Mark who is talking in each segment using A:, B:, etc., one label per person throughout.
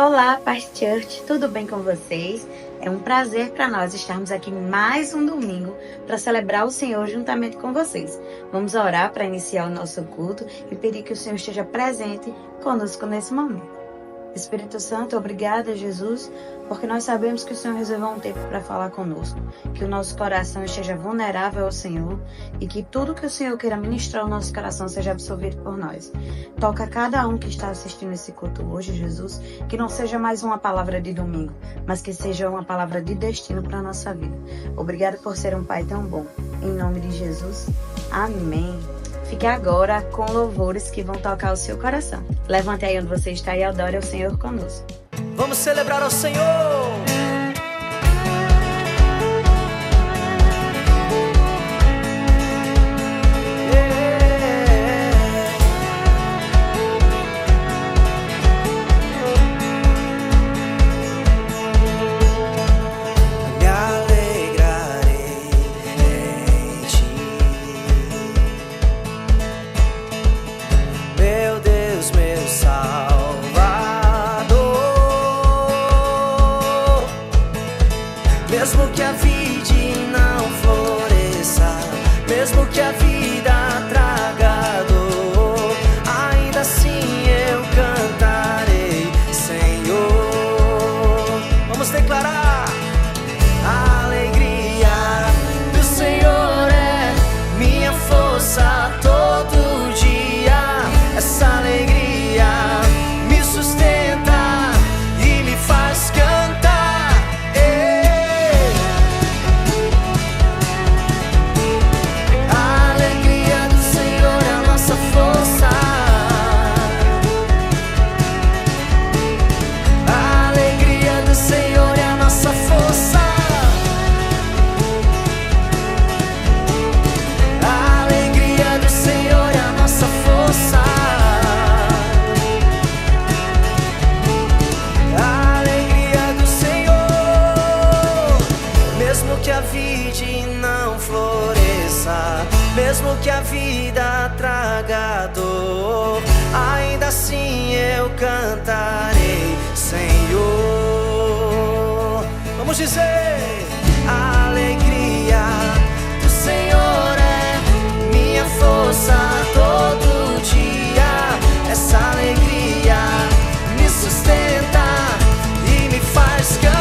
A: Olá, Paz Church, tudo bem com vocês? É um prazer para nós estarmos aqui mais um domingo para celebrar o Senhor juntamente com vocês. Vamos orar para iniciar o nosso culto e pedir que o Senhor esteja presente conosco nesse momento. Espírito Santo, obrigada, Jesus, porque nós sabemos que o Senhor reservou um tempo para falar conosco, que o nosso coração esteja vulnerável ao Senhor e que tudo que o Senhor queira ministrar ao nosso coração seja absorvido por nós. Toca cada um que está assistindo esse culto hoje, Jesus, que não seja mais uma palavra de domingo, mas que seja uma palavra de destino para a nossa vida. Obrigada por ser um Pai tão bom. Em nome de Jesus, amém. Fique agora com louvores que vão tocar o seu coração. Levante aí onde você está e adore ao Senhor conosco.
B: Vamos celebrar ao Senhor! Mesmo que a vide não floresça, mesmo que a vida traga dor, ainda assim eu cantarei, Senhor. Vamos declarar: a alegria do Senhor é minha força todo dia. Essa alegria me sustenta e me faz cantar. Mesmo que a vida traga dor, ainda assim eu cantarei, Senhor. Vamos dizer: a alegria do Senhor é minha força todo dia. Essa alegria me sustenta e me faz cantar.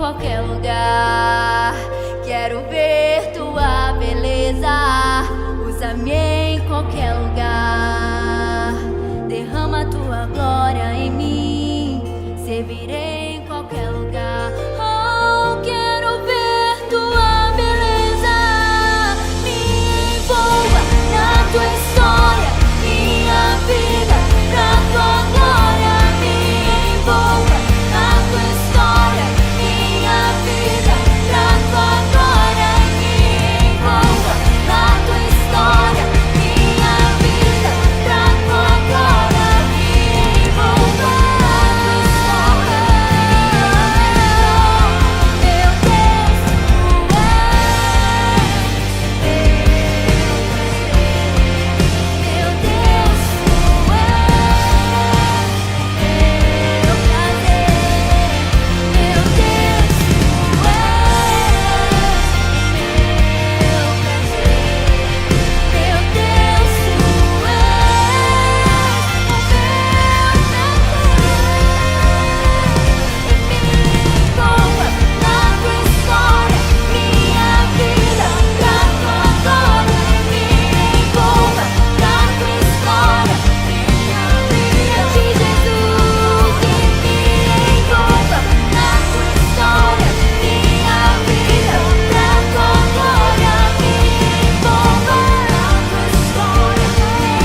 C: qualquer lugar. Quero ver tua beleza, usa-me em qualquer lugar. Derrama tua glória em mim, servirei em qualquer lugar. Oh, quero ver tua beleza, me envolva na tua história, minha vida, pra tua glória. Me envolva na tua história, minha vida, pra tua glória. Me envolva na tua história, minha vida, pra tua glória. Me envolva na tua história, meu Deus, tu és meu Deus, tu és meu prazer, meu Deus, tu és meu prazer, meu Deus, tu és me envolva na tua história, minha vida, pra tua glória. Me envolva na tua história, minha vida, de Jesus. Me envolva na tua história, minha vida, pra tua glória. Me envolva na tua história,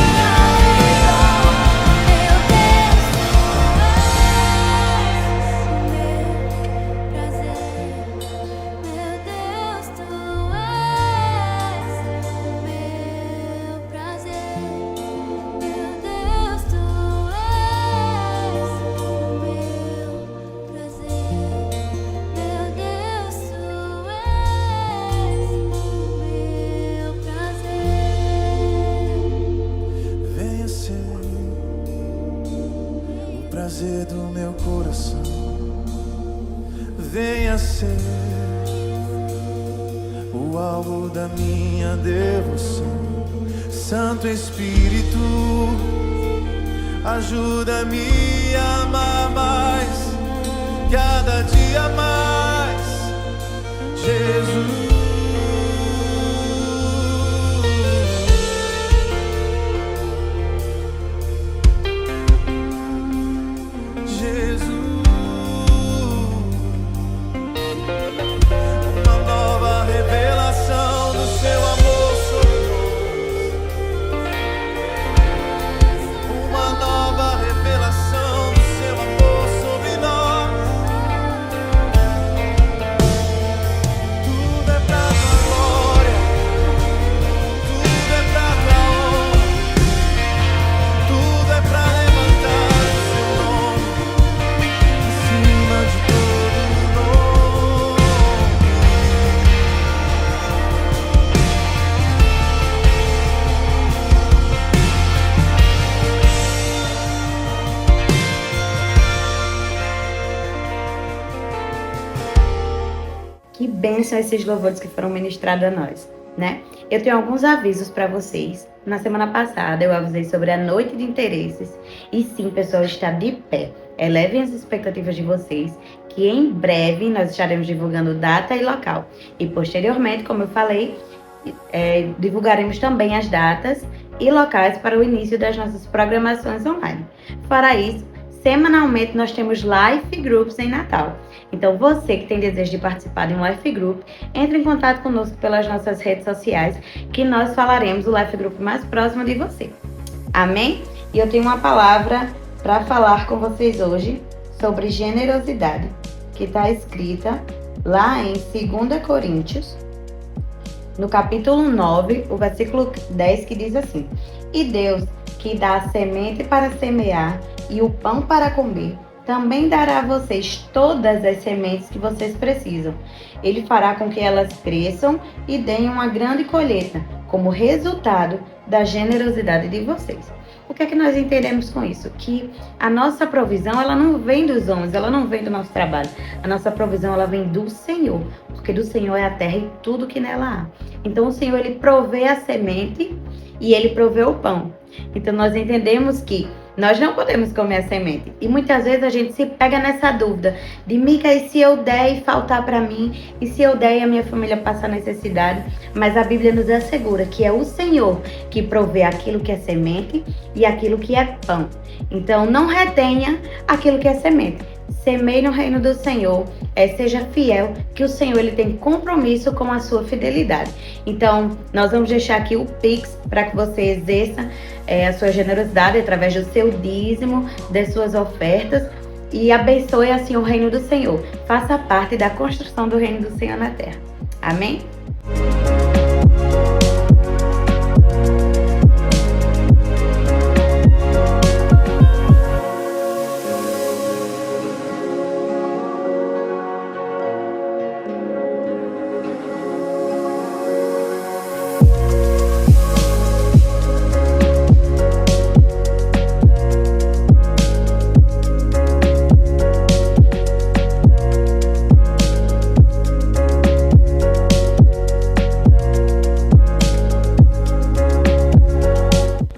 C: minha vida, meu Deus, tu és meu prazer, meu Deus, tu és meu prazer, meu Deus, tu és meu prazer, meu Deus, tu és meu prazer.
B: Venha ser o prazer do meu coração. Venha ser o alvo da minha devoção. Santo Espírito, ajuda-me a amar mais, cada dia mais, Jesus. Uma nova revelação do seu amor sobre nós. Uma nova revelação do seu amor sobre nós. Tudo é pra tua glória, tudo é pra tua honra, tudo é pra levantar o seu nome acima de todo nome.
A: Que bênção esses louvores que foram ministrados a nós, né? Eu tenho alguns avisos para vocês. Na semana passada eu avisei sobre a noite de interesses. E sim, pessoal, está de pé. Elevem as expectativas de vocês, que em breve nós estaremos divulgando data e local. E posteriormente, como eu falei, divulgaremos também as datas e locais para o início das nossas programações online. Fora isso, semanalmente nós temos live groups em Natal. Então, você que tem desejo de participar de um live group, entre em contato conosco pelas nossas redes sociais, que nós falaremos o live group mais próximo de você. Amém? E eu tenho uma palavra para falar com vocês hoje sobre generosidade, que está escrita lá em 2 Coríntios, no capítulo 9, o versículo 10, que diz assim: E Deus, que dá a semente para semear e o pão para comer, também dará a vocês todas as sementes que vocês precisam. Ele fará com que elas cresçam e deem uma grande colheita, como resultado da generosidade de vocês. O que é que nós entendemos com isso? Que a nossa provisão, ela não vem dos homens, ela não vem do nosso trabalho. A nossa provisão, ela vem do Senhor, porque do Senhor é a terra e tudo que nela há. Então, o Senhor, ele provê a semente e ele provê o pão. Então, nós entendemos que Nós não podemos comer a semente. E muitas vezes a gente se pega nessa dúvida de Mica, e se eu der e faltar para mim? E se eu der e a minha família passar necessidade? Mas a Bíblia nos assegura que é o Senhor que provê aquilo que é semente e aquilo que é pão. Então não retenha aquilo que é semente. Semeie no reino do Senhor, seja fiel, que o Senhor ele tem compromisso com a sua fidelidade. Então, nós vamos deixar aqui o Pix para que você exerça a sua generosidade através do seu dízimo, das suas ofertas e abençoe assim o reino do Senhor. Faça parte da construção do reino do Senhor na terra. Amém?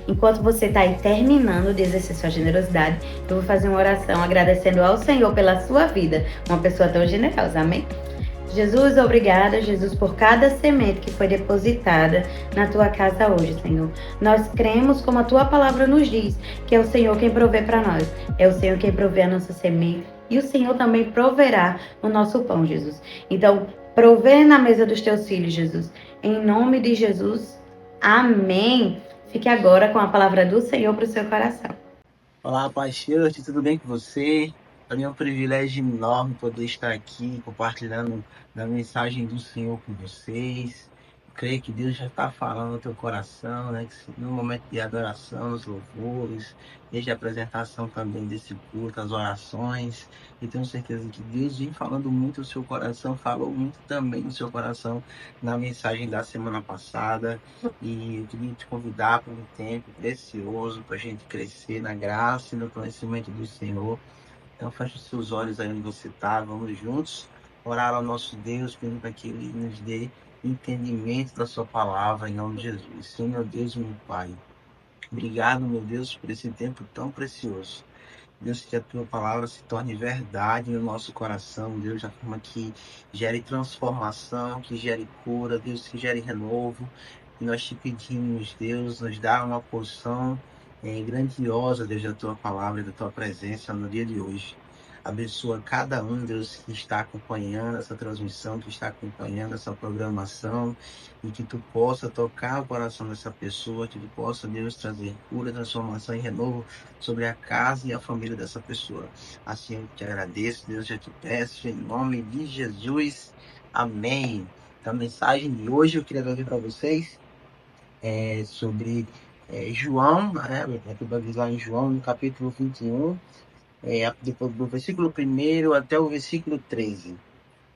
A: Enquanto você está aí terminando de exercer sua generosidade, eu vou fazer uma oração agradecendo ao Senhor pela sua vida, uma pessoa tão generosa, amém? Jesus, obrigada, Jesus, por cada semente que foi depositada na tua casa hoje, Senhor. Nós cremos, como a tua palavra nos diz, que é o Senhor quem provê para nós, é o Senhor quem provê a nossa semente e o Senhor também proverá o nosso pão, Jesus. Então, provê na mesa dos teus filhos, Jesus. Em nome de Jesus, amém. Fique agora com a palavra do Senhor para o seu coração.
D: Olá, Paz Church, tudo bem com você? Para mim é um privilégio enorme poder estar aqui compartilhando da mensagem do Senhor com vocês. Creio que Deus já está falando no teu coração, né? Que no momento de adoração, nos louvores, desde a apresentação também desse culto, as orações. E tenho certeza que Deus vem falando muito no seu coração, falou muito também no seu coração na mensagem da semana passada. E eu queria te convidar para um tempo precioso para a gente crescer na graça e no conhecimento do Senhor. Então feche os seus olhos aí onde você está, vamos juntos orar ao nosso Deus, pedindo para que Ele nos dê entendimento da sua palavra em nome de Jesus. Senhor, meu Deus, meu Pai, obrigado, meu Deus, por esse tempo tão precioso. Deus, que a tua palavra se torne verdade no nosso coração, Deus, da forma que gere transformação, que gere cura, Deus, que gere renovo. E nós te pedimos, Deus, nos dá uma porção grandiosa, Deus, da tua palavra e da tua presença no dia de hoje. Abençoa cada um, Deus, que está acompanhando essa transmissão, que está acompanhando essa programação, e que tu possa tocar o coração dessa pessoa, que tu possa, Deus, trazer cura, transformação e renovo sobre a casa e a família dessa pessoa. Assim eu te agradeço, Deus, já te peço, em nome de Jesus. Amém. Então, a mensagem de hoje eu queria trazer para vocês sobre João, né? Eu vou avisar em João, no capítulo 21, depois do versículo 1 até o versículo 13,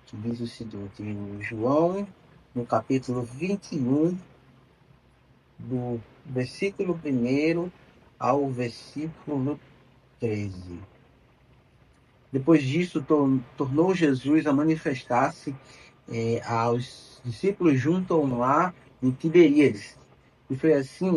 D: que diz o seguinte: João, no capítulo 21, do versículo 1 ao versículo 13. Depois disso, tornou Jesus a manifestar-se aos discípulos junto ao mar de Tiberíades. E foi assim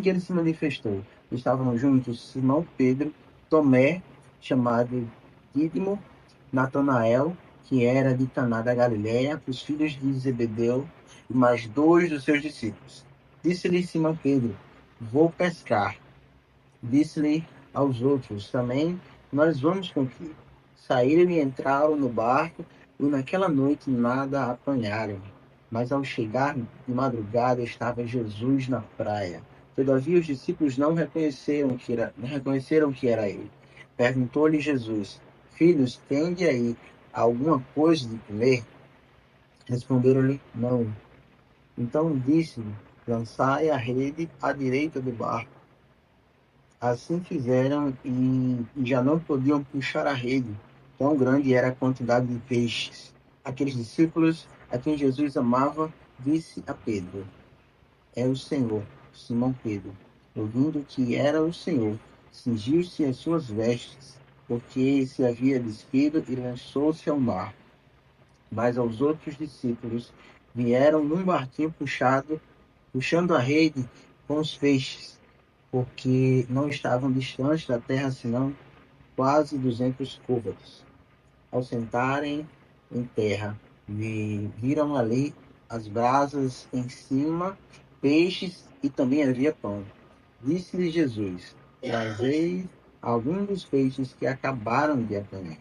D: que ele se manifestou. Estavam juntos Simão Pedro, Tomé, chamado Dídimo, Natanael, que era de Caná da Galileia, os filhos de Zebedeu, e mais 2 dos seus discípulos. Disse-lhe Simão Pedro: vou pescar. Disse-lhe aos outros também: nós vamos contigo. Saíram e entraram no barco, e naquela noite nada apanharam. Mas ao chegar de madrugada estava Jesus na praia. Todavia os discípulos não reconheceram que era ele. Perguntou-lhe Jesus: filhos, tende aí alguma coisa de comer? Responderam-lhe: não. Então disse-lhe: lançai a rede à direita do barco. Assim fizeram e já não podiam puxar a rede, tão grande era a quantidade de peixes. Aqueles discípulos a quem Jesus amava disse a Pedro: é o Senhor. Simão Pedro, ouvindo que era o Senhor, cingiu-se as suas vestes, porque se havia despido, e lançou-se ao mar. Mas aos outros discípulos vieram num barquinho puxando a rede com os peixes, porque não estavam distantes da terra senão quase 200 côvados. Ao sentarem em terra, viram ali as brasas em cima, peixes e também havia pão. Disse-lhe Jesus: trazei algum dos peixes que acabaram de apanhar.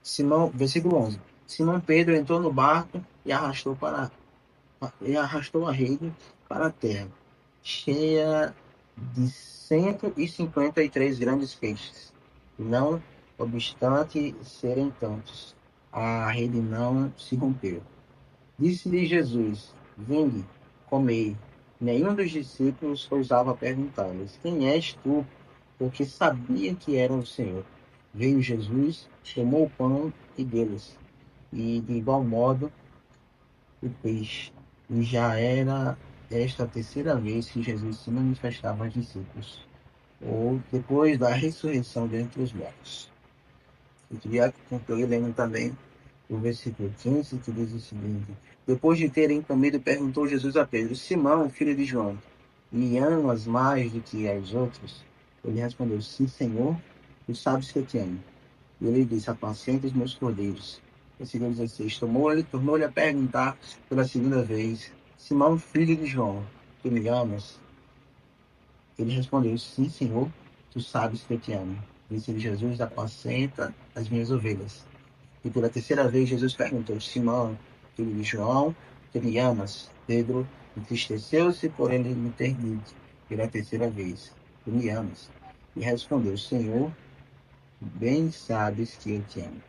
D: Simão, versículo 11. Simão Pedro entrou no barco e arrastou a rede para a terra, cheia de 153 grandes peixes. Não obstante serem tantos, a rede não se rompeu. Disse-lhe Jesus: vinde, comei. Nenhum dos discípulos ousava perguntar-lhes: quem és tu? Porque sabia que era o Senhor. Veio Jesus, tomou o pão e deu-lhes, e de igual modo o peixe. E já era esta a terceira vez que Jesus se manifestava aos discípulos, ou depois da ressurreição dentre os mortos. Eu queria concluir lendo também o versículo 15, que diz o seguinte: depois de terem comido, perguntou Jesus a Pedro: Simão, filho de João, me amas mais do que aos outros? Ele respondeu: sim, Senhor, tu sabes que eu te amo. E ele disse: apacenta os meus cordeiros. Versículo 16: tornou-lhe a perguntar pela segunda vez: Simão, filho de João, tu me amas? Ele respondeu: sim, Senhor, tu sabes que eu te amo. Disse-lhe Jesus: apacenta as minhas ovelhas. E pela terceira vez Jesus perguntou: Simão, filho de João, tu me amas? Pedro entristeceu-se por ele me ter dito pela terceira vez: tu me amas? E respondeu: Senhor, bem sabes que eu te amo.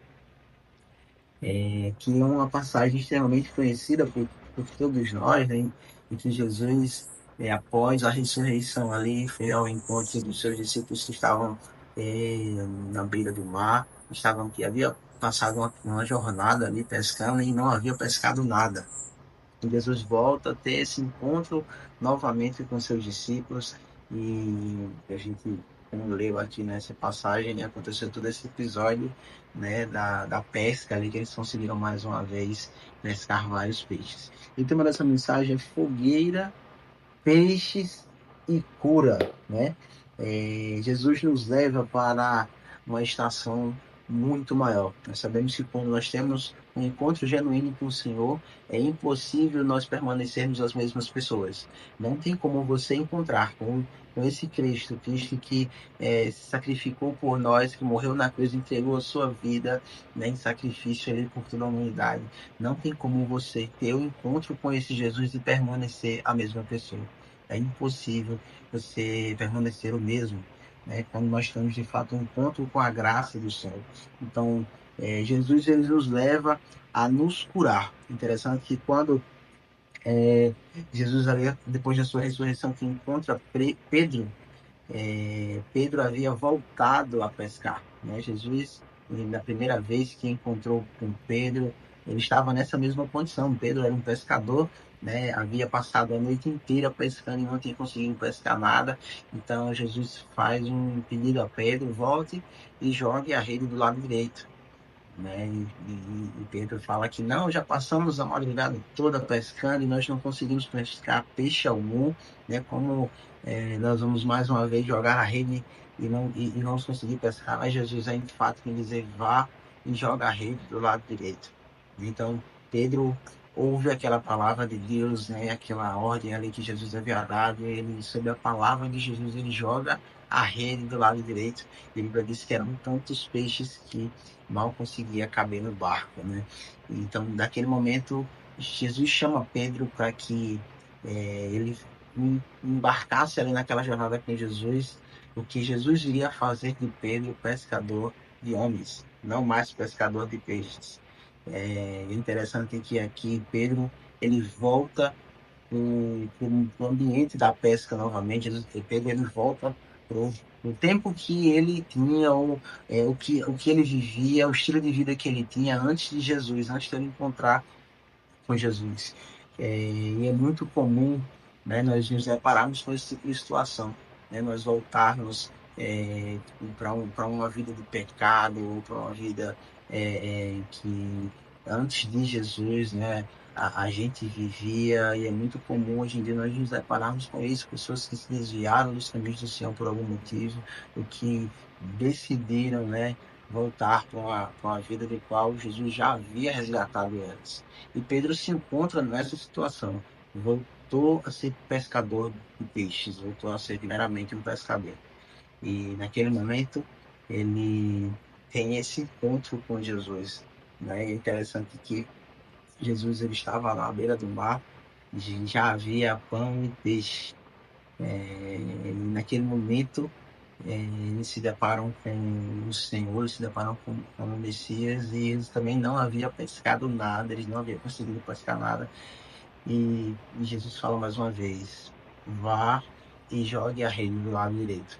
D: Que é uma passagem extremamente conhecida por todos nós, né? Em que Jesus, após a ressurreição ali, foi ao encontro dos seus discípulos que estavam na beira do mar, que havia passado uma jornada ali pescando e não havia pescado nada. E Jesus volta a ter esse encontro novamente com seus discípulos e a gente, como leu aqui nessa passagem, né, aconteceu todo esse episódio, né, da pesca ali, que eles conseguiram mais uma vez pescar vários peixes. E o tema dessa mensagem é fogueira, peixes e cura, né? Jesus nos leva para uma estação muito maior. Nós sabemos que quando nós temos um encontro genuíno com o Senhor, é impossível nós permanecermos as mesmas pessoas. Não tem como você encontrar com esse Cristo que se sacrificou por nós, que morreu na cruz, entregou a sua vida, né, em sacrifício ali por toda a humanidade. Não tem como você ter o um encontro com esse Jesus e permanecer a mesma pessoa. É impossível você permanecer o mesmo, né, quando nós temos de fato um encontro com a graça do Senhor. Então, Jesus ele nos leva a nos curar. Interessante que quando Jesus, ali, depois da sua ressurreição, que encontra Pedro, Pedro havia voltado a pescar, né? Jesus, na primeira vez que encontrou com Pedro, ele estava nessa mesma condição. Pedro era um pescador, né? Havia passado a noite inteira pescando e não tinha conseguido pescar nada. Então Jesus faz um pedido a Pedro: volte e jogue a rede do lado direito, né? E Pedro fala que não, já passamos a madrugada toda pescando e nós não conseguimos pescar peixe algum, né? Como nós vamos mais uma vez jogar a rede e não conseguir pescar, mas Jesus é de fato quem dizer: vá e joga a rede do lado direito. Então Pedro ouve aquela palavra de Deus, né? Aquela ordem ali que Jesus havia dado, e ele, sob a palavra de Jesus, ele joga a rede do lado direito. E a Bíblia diz que eram tantos peixes que mal conseguia caber no barco, né? Então, daquele momento, Jesus chama Pedro para que ele embarcasse ali naquela jornada com Jesus, o que Jesus iria fazer de Pedro pescador de homens, não mais pescador de peixes. É interessante que aqui Pedro ele volta para o ambiente da pesca novamente. Pedro ele volta para o tempo que ele tinha, o que ele vivia, o estilo de vida que ele tinha antes de Jesus, antes de ele encontrar com Jesus. E é muito comum, né, nós nos depararmos com esse tipo de situação, né, nós voltarmos para uma vida de pecado, ou para uma vida que antes de Jesus, né, a gente vivia, e é muito comum hoje em dia nós nos depararmos com isso, pessoas que se desviaram dos caminhos do Senhor por algum motivo, ou que decidiram, né, voltar para uma vida de qual Jesus já havia resgatado antes. E Pedro se encontra nessa situação, voltou a ser pescador de peixes, voltou a ser primeiramente um pescador. E naquele momento ele tem esse encontro com Jesus, né? É interessante que Jesus ele estava lá à beira do mar, já havia pão e peixe. E naquele momento eles se deparam com o Senhor, eles se deparam com o Messias, e eles também não haviam pescado nada, eles não haviam conseguido pescar nada. E Jesus fala mais uma vez: vá e jogue a rede do lado direito.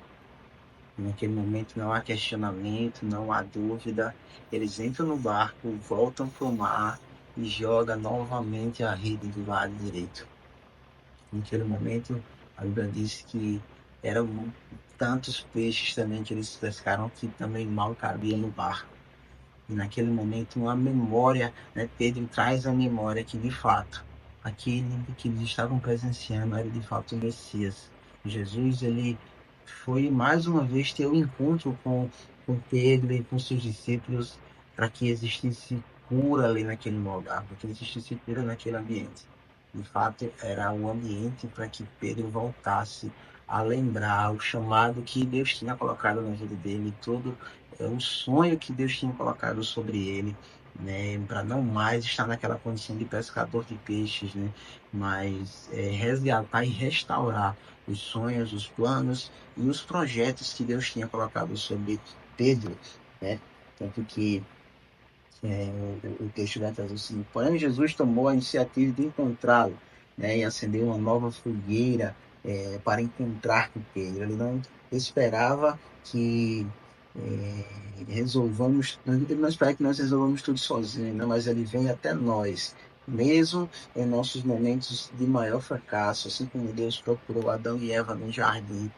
D: Naquele momento não há questionamento, não há dúvida. Eles entram no barco, voltam para o mar e jogam novamente a rede do lado direito. Naquele momento, a Bíblia diz que eram tantos peixes também que eles pescaram que também mal cabia no barco. E naquele momento, uma memória, né, Pedro traz a memória que, de fato, aquele que eles estavam presenciando era, de fato, o Messias. Jesus, ele foi, mais uma vez, ter um encontro com Pedro e com seus discípulos para que existisse cura ali naquele lugar, para que existisse cura naquele ambiente. De fato, era um ambiente para que Pedro voltasse a lembrar o chamado que Deus tinha colocado na vida dele, todo o sonho que Deus tinha colocado sobre ele, né, para não mais estar naquela condição de pescador de peixes, né, mas resgatar e restaurar os sonhos, os planos e os projetos que Deus tinha colocado sobre Pedro, né, tanto que o texto vai trazer assim: porém Jesus tomou a iniciativa de encontrá-lo, né, e acendeu uma nova fogueira para encontrar com Pedro. Ele não esperava que resolvamos, ele não espera que nós resolvamos tudo sozinho, né, mas ele vem até nós, mesmo em nossos momentos de maior fracasso, assim como Deus procurou Adão e Eva no jardim,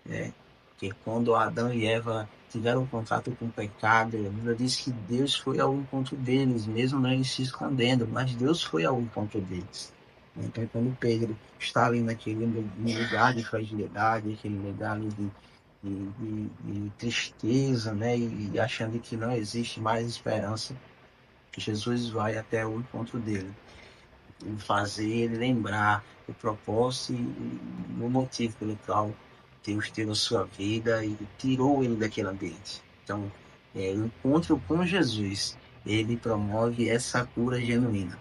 D: né? Que quando Adão e Eva tiveram contato com o pecado, a Bíblia diz que Deus foi ao encontro deles, mesmo não eles se escondendo, mas Deus foi ao encontro deles. Então, quando Pedro está ali naquele lugar de fragilidade, aquele lugar ali de tristeza, né, e achando que não existe mais esperança, Jesus vai até o encontro dele, e fazer ele lembrar o propósito e o motivo pelo qual Deus teve a sua vida e tirou ele daquele ambiente. Então, o encontro com Jesus, ele promove essa cura genuína.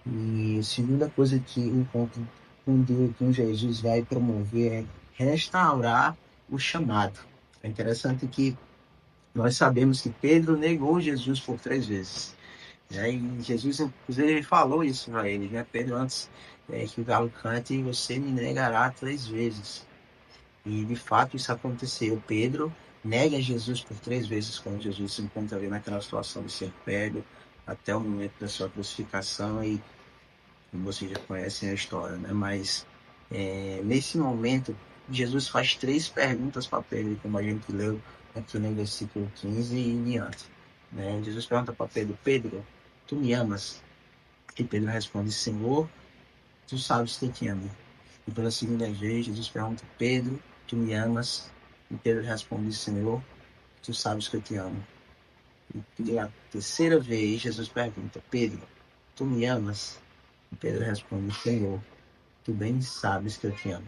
D: E a segunda coisa que o encontro com Deus, com Jesus vai promover é restaurar o chamado. É interessante que nós sabemos que Pedro negou Jesus por 3 vezes. E Jesus, inclusive, ele falou isso para ele, né? Pedro, antes que o galo cante, você me negará 3 vezes. E, de fato, isso aconteceu. Pedro nega Jesus por 3 vezes, quando Jesus se encontra ali naquela situação de ser pego, até o momento da sua crucificação, e vocês já conhecem a história, né? Mas, nesse momento, Jesus faz 3 perguntas para Pedro, como a gente leu aqui no versículo 15 e em diante, né? Jesus pergunta para Pedro: Pedro, tu me amas? E Pedro responde: Senhor, tu sabes que eu te amo. E pela segunda vez, Jesus pergunta: Pedro, tu me amas? E Pedro responde: Senhor, tu sabes que eu te amo. E pela terceira vez, Jesus pergunta: Pedro, tu me amas? E Pedro responde: Senhor, tu bem sabes que eu te amo.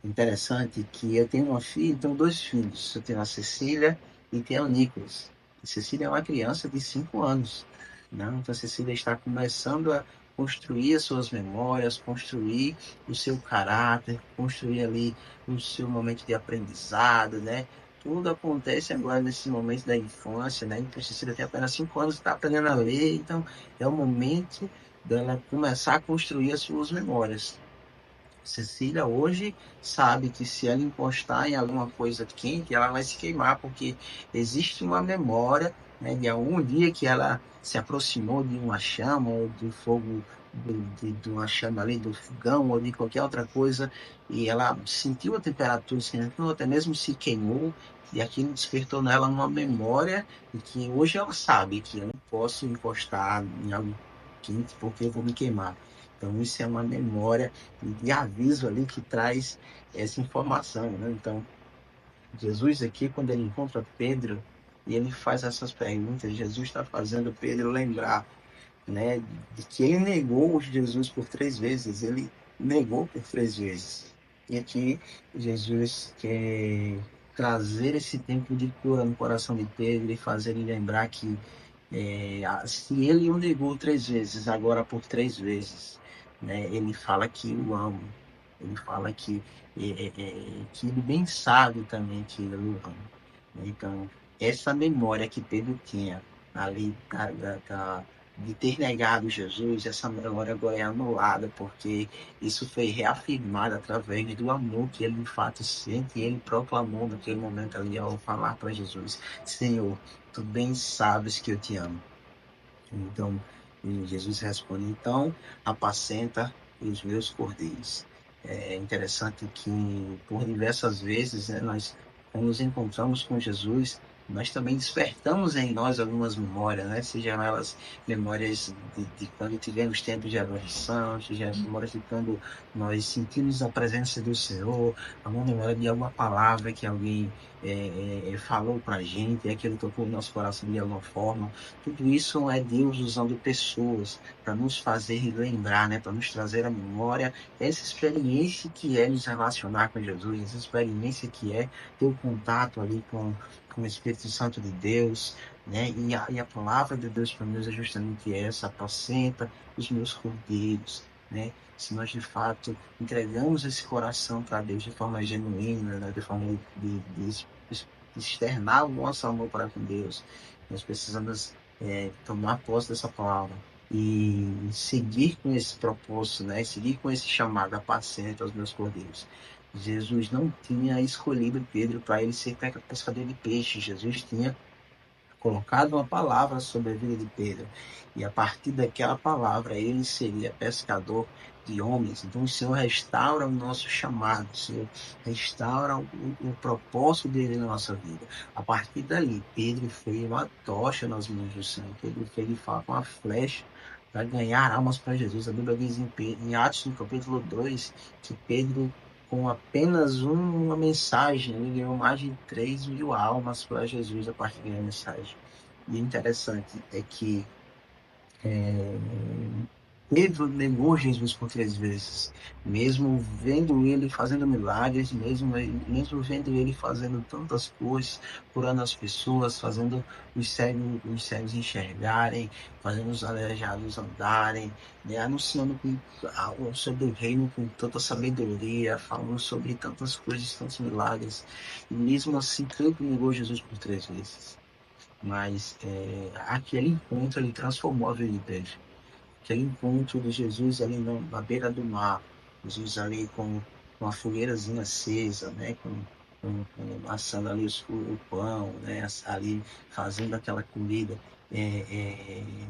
D: Interessante que eu tenho uma filha, tenho 2 filhos. Eu tenho a Cecília e tenho o Nicolas. A Cecília é uma criança de 5 anos. Né? Então a Cecília está começando a construir as suas memórias, construir o seu caráter, construir ali o seu momento de aprendizado, né? Tudo acontece agora nesse momento da infância, né? Então a Cecília tem apenas 5 anos, está aprendendo a ler, então é o momento dela começar a construir as suas memórias. Cecília hoje sabe que se ela encostar em alguma coisa quente, ela vai se queimar, porque existe uma memória, né, de algum dia que ela se aproximou de uma chama ou de fogo de uma chama ali, do fogão ou de qualquer outra coisa, e ela sentiu a temperatura, sentiu, até mesmo se queimou, e aquilo despertou nela uma memória, e que hoje ela sabe que eu não posso encostar em algo quente porque eu vou me queimar. Então, isso é uma memória de aviso ali que traz essa informação, né? Então, Jesus aqui, quando ele encontra Pedro, e ele faz essas perguntas, Jesus está fazendo Pedro lembrar, né, de que ele negou Jesus por 3 vezes, ele negou por 3 vezes. E aqui Jesus quer trazer esse tempo de cura no coração de Pedro e fazer ele lembrar que se ele o negou 3 vezes, agora por 3 vezes, né, ele fala que o ama, ele fala que ele bem sabe também que ele o ama. Então, essa memória que Pedro tinha ali de ter negado Jesus, essa memória agora é anulada, porque isso foi reafirmado através do amor que ele de fato sente, e ele proclamou naquele momento ali ao falar para Jesus: Senhor, tu bem sabes que eu te amo. Então, Jesus responde: então, apacenta os meus cordeiros. É interessante que, por diversas vezes, né, nós, quando nos encontramos com Jesus, nós também despertamos em nós algumas memórias, né? Sejam elas memórias de quando tivemos tempo de adoração, sejam memórias de quando nós sentimos a presença do Senhor, alguma memória de alguma palavra que alguém falou para a gente, e aquilo tocou o nosso coração de alguma forma. Tudo isso é Deus usando pessoas para nos fazer lembrar, né? Para nos trazer à memória essa experiência que é nos relacionar com Jesus, essa experiência que é ter o contato ali com o Espírito Santo de Deus, né? E a palavra de Deus para nós é justamente essa: apacenta os meus cordeiros, né? Se nós de fato entregamos esse coração para Deus de forma genuína, né? De forma de externar o nosso amor para com Deus, nós precisamos tomar posse dessa palavra e seguir com esse propósito, né? Seguir com esse chamado: apacenta os meus cordeiros. Jesus não tinha escolhido Pedro para ele ser pescador de peixe. Jesus tinha colocado uma palavra sobre a vida de Pedro, e a partir daquela palavra ele seria pescador de homens. Então o Senhor restaura o nosso chamado, o Senhor restaura o propósito dele na nossa vida. A partir dali, Pedro foi uma tocha nas mãos do Senhor. Pedro foi de fato uma flecha para ganhar almas para Jesus. A Bíblia diz em Atos, no capítulo 2, que Pedro, com apenas uma mensagem, ele ganhou mais de 3.000 almas para Jesus a partir da mensagem. E o interessante é que Pedro negou Jesus por 3 vezes, mesmo vendo ele fazendo milagres, mesmo vendo ele fazendo tantas coisas, curando as pessoas, fazendo os cegos enxergarem, fazendo os aleijados andarem, né, anunciando sobre o reino com tanta sabedoria, falando sobre tantas coisas, tantos milagres. E mesmo assim, Pedro negou Jesus por 3 vezes. Mas aquele encontro ele transformou a vida de Pedro. Aquele encontro de Jesus ali na beira do mar, Jesus ali com uma fogueirazinha acesa, né? Assando ali o pão, né? Ali fazendo aquela comida.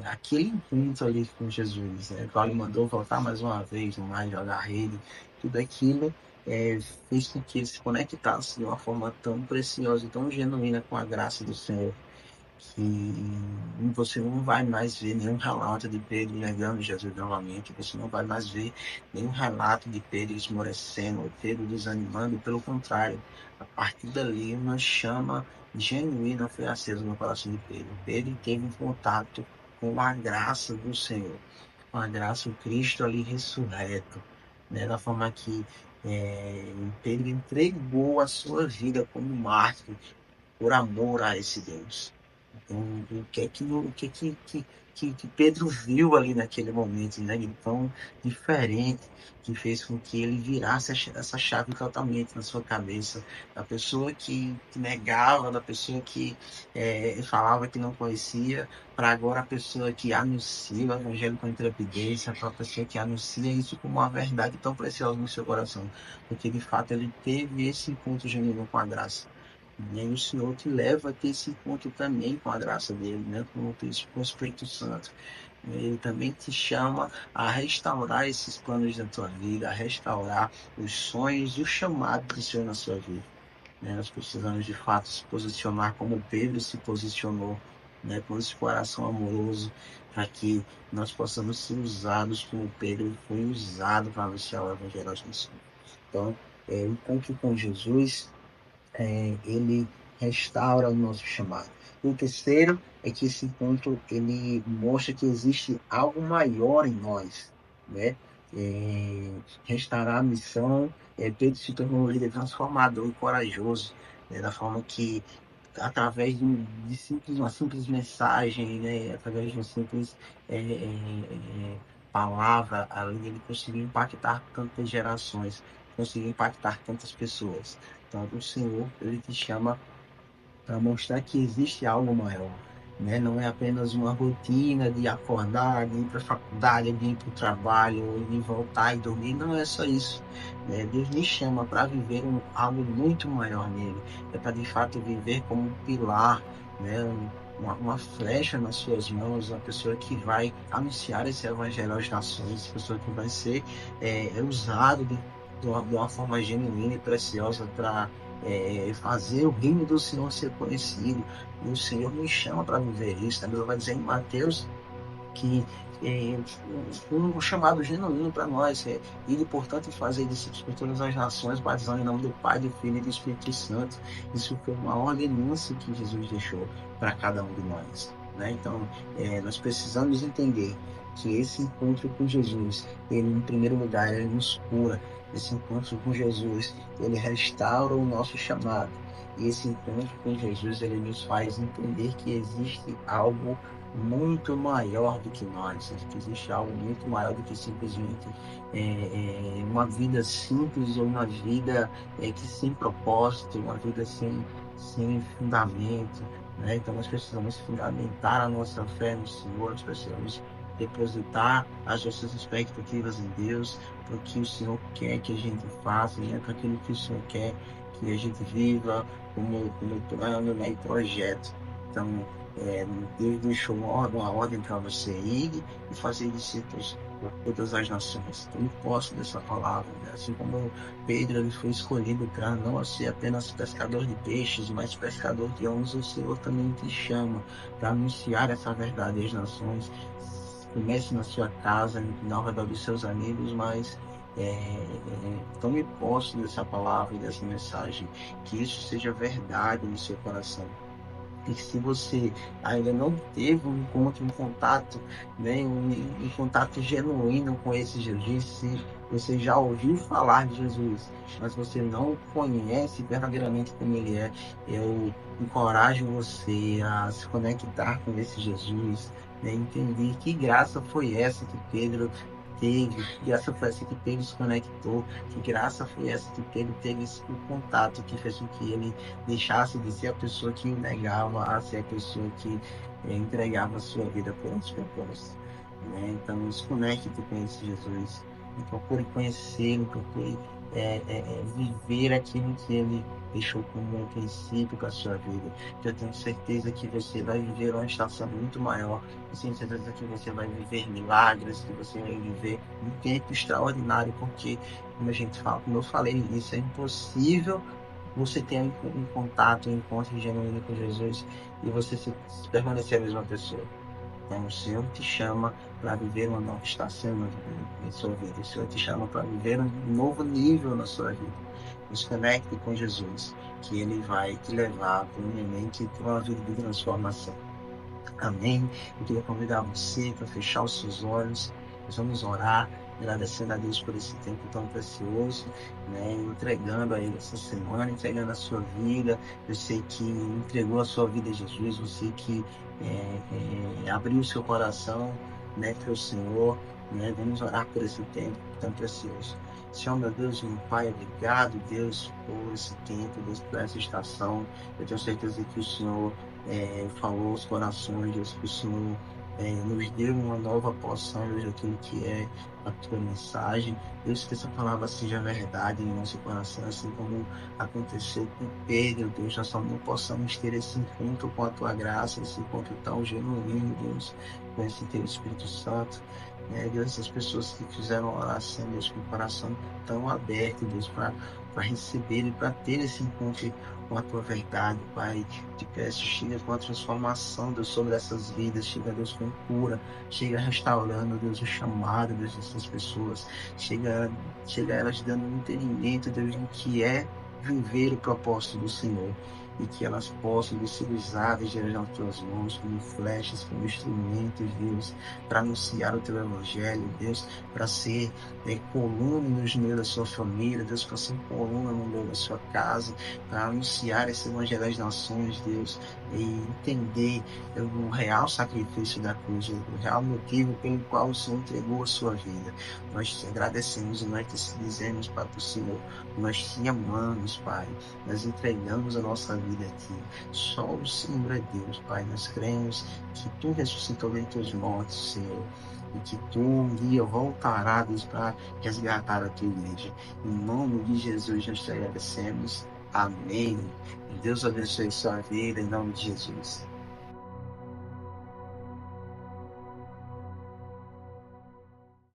D: Aquele encontro ali com Jesus, né? O ele mandou voltar mais uma vez, não mais jogar rede, tudo aquilo fez com que ele se conectasse de uma forma tão preciosa e tão genuína com a graça do Senhor, que você não vai mais ver nenhum relato de Pedro negando Jesus novamente, você não vai mais ver nenhum relato de Pedro esmorecendo, Pedro desanimando. Pelo contrário, a partir dali uma chama genuína foi acesa no coração de Pedro. Pedro teve um contato com a graça do Senhor, com a graça do Cristo ali ressurreto, né? Da forma que Pedro entregou a sua vida como mártir por amor a esse Deus. Então, o que Pedro viu ali naquele momento, né, de tão diferente, que fez com que ele virasse essa chave totalmente na sua cabeça, da pessoa que negava, da pessoa que falava que não conhecia, para agora a pessoa que anuncia o evangelho com intrepidez, para a pessoa que anuncia isso como uma verdade tão preciosa no seu coração, porque de fato ele teve esse encontro genuíno com a graça. E o Senhor te leva a ter esse encontro também com a graça dele, né? Com o Espírito Santo. Ele também te chama a restaurar esses planos da tua vida, a restaurar os sonhos e o chamado do Senhor na sua vida. Né? Nós precisamos de fato se posicionar como Pedro se posicionou, né? Com esse coração amoroso, para que nós possamos ser usados como Pedro foi usado para anunciar o Evangelho às nações. Então, o encontro com Jesus, ele restaura o nosso chamado. E o terceiro é que esse encontro ele mostra que existe algo maior em nós, né? Restaurar a missão, Pedro se tornou um líder transformador e corajoso, né? Da forma que através uma simples mensagem, né? Através de uma simples palavra, ali ele conseguiu impactar tantas gerações, conseguiu impactar tantas pessoas. Então, o Senhor, ele te chama para mostrar que existe algo maior, né? Não é apenas uma rotina de acordar, de ir para a faculdade, de ir para o trabalho, de voltar e dormir. Não é só isso, né? Deus me chama para viver algo muito maior nele. É para, de fato, viver como um pilar, né? Uma flecha nas suas mãos, uma pessoa que vai anunciar esse evangelho às nações, uma pessoa que vai ser usado de uma forma genuína e preciosa para fazer o reino do Senhor ser conhecido. E o Senhor nos chama para viver isso. A Bíblia vai dizer em Mateus que um chamado genuíno para nós é ir, portanto, fazer discípulos por todas as nações, batizando em nome do Pai, do Filho e do Espírito Santo. Isso foi uma ordenança que Jesus deixou para cada um de nós, né? Então, nós precisamos entender que esse encontro com Jesus, ele, em primeiro lugar, ele nos cura. Esse encontro com Jesus, ele restaura o nosso chamado. E esse encontro com Jesus, ele nos faz entender que existe algo muito maior do que nós, que existe algo muito maior do que simplesmente uma vida simples ou uma vida que sem propósito, uma vida sem fundamento, né? Então nós precisamos fundamentar a nossa fé no Senhor, nós precisamos depositar as nossas expectativas em Deus, para o que o Senhor quer que a gente faça, né? Para aquilo que o Senhor quer que a gente viva como plano, né? E projeto. Então, Deus deixou uma ordem para você ir e fazer discípulos por todas as nações. Tome posse dessa palavra, né? Assim como Pedro ele foi escolhido para não ser apenas pescador de peixes, mas pescador de homens, o Senhor também te chama para anunciar essa verdade às nações. Comece na sua casa, ao redor dos seus amigos, mas tome posse dessa palavra e dessa mensagem, que isso seja verdade no seu coração. E se você ainda não teve um encontro, um contato, né, um contato genuíno com esse Jesus, se você já ouviu falar de Jesus, mas você não conhece verdadeiramente como ele é, eu encorajo você a se conectar com esse Jesus, né, entender que graça foi essa que Pedro teve, que graça foi essa que Pedro se conectou, que graça foi essa que Pedro teve esse contato que fez com que ele deixasse de ser a pessoa que o negava a ser a pessoa que entregava a sua vida por outros propósitos, né? Então, se conecte com esse Jesus e procure conhecê-lo, procure viver aquilo que ele deixou como um princípio para a sua vida. Eu tenho certeza que você vai viver uma estação muito maior. Eu tenho certeza que você vai viver milagres, que você vai viver um tempo extraordinário, porque, como a gente fala, como eu falei no início, é impossível você ter um contato, um encontro genuíno com Jesus e você se permanecer a mesma pessoa. Então, o Senhor te chama para viver uma nova estação na sua vida. O Senhor te chama para viver um novo nível na sua vida. Nos conecte com Jesus, que Ele vai te levar para um momento para uma vida de transformação. Amém? Eu queria convidar você para fechar os seus olhos. Nós vamos orar, agradecendo a Deus por esse tempo tão precioso, né? Entregando a Ele essa semana, entregando a sua vida. Eu sei que entregou a sua vida a Jesus, você que abriu o seu coração, né, para o Senhor, né? Vamos orar por esse tempo tão precioso. Senhor, meu Deus, meu Pai, obrigado, Deus, por esse tempo, Deus, por essa estação. Eu tenho certeza que o Senhor falou aos corações, Deus, que o Senhor nos dê uma nova porção, Deus, daquilo que é a tua mensagem. Deus, que essa palavra seja verdade em nosso coração, assim como aconteceu com Pedro, Deus, nós não possamos ter esse encontro com a tua graça, esse encontro tão genuíno, Deus, com esse teu Espírito Santo. Deus, essas pessoas que fizeram oração, Deus, com o coração tão aberto, Deus, para receber e para ter esse encontro com a tua verdade, Pai. Te peço, chega com a transformação, Deus, sobre essas vidas, chega, Deus, com cura, chega restaurando, Deus, o chamado, Deus, dessas pessoas, chega elas dando um entendimento, Deus, do que é viver o propósito do Senhor. E que elas possam, Deus, ser usadas diante das tuas mãos, como flechas, como instrumentos, Deus, para anunciar o teu evangelho, Deus, para ser coluna no meio da sua família, Deus, para ser coluna no meio da sua casa, para anunciar esse evangelho às nações, Deus, e entender o real sacrifício da cruz, o real motivo pelo qual o Senhor entregou a sua vida. Nós te agradecemos e nós te dizemos, Pai, para o Senhor, nós te amamos, Pai, nós entregamos a nossa vida a Ti. Só o Senhor é Deus, Pai. Nós cremos que Tu ressuscitou dentre os mortos, Senhor, e que Tu um dia voltarás para resgatar a Tua igreja. Em nome de Jesus nós te agradecemos. Amém. Deus abençoe sua vida em nome de Jesus.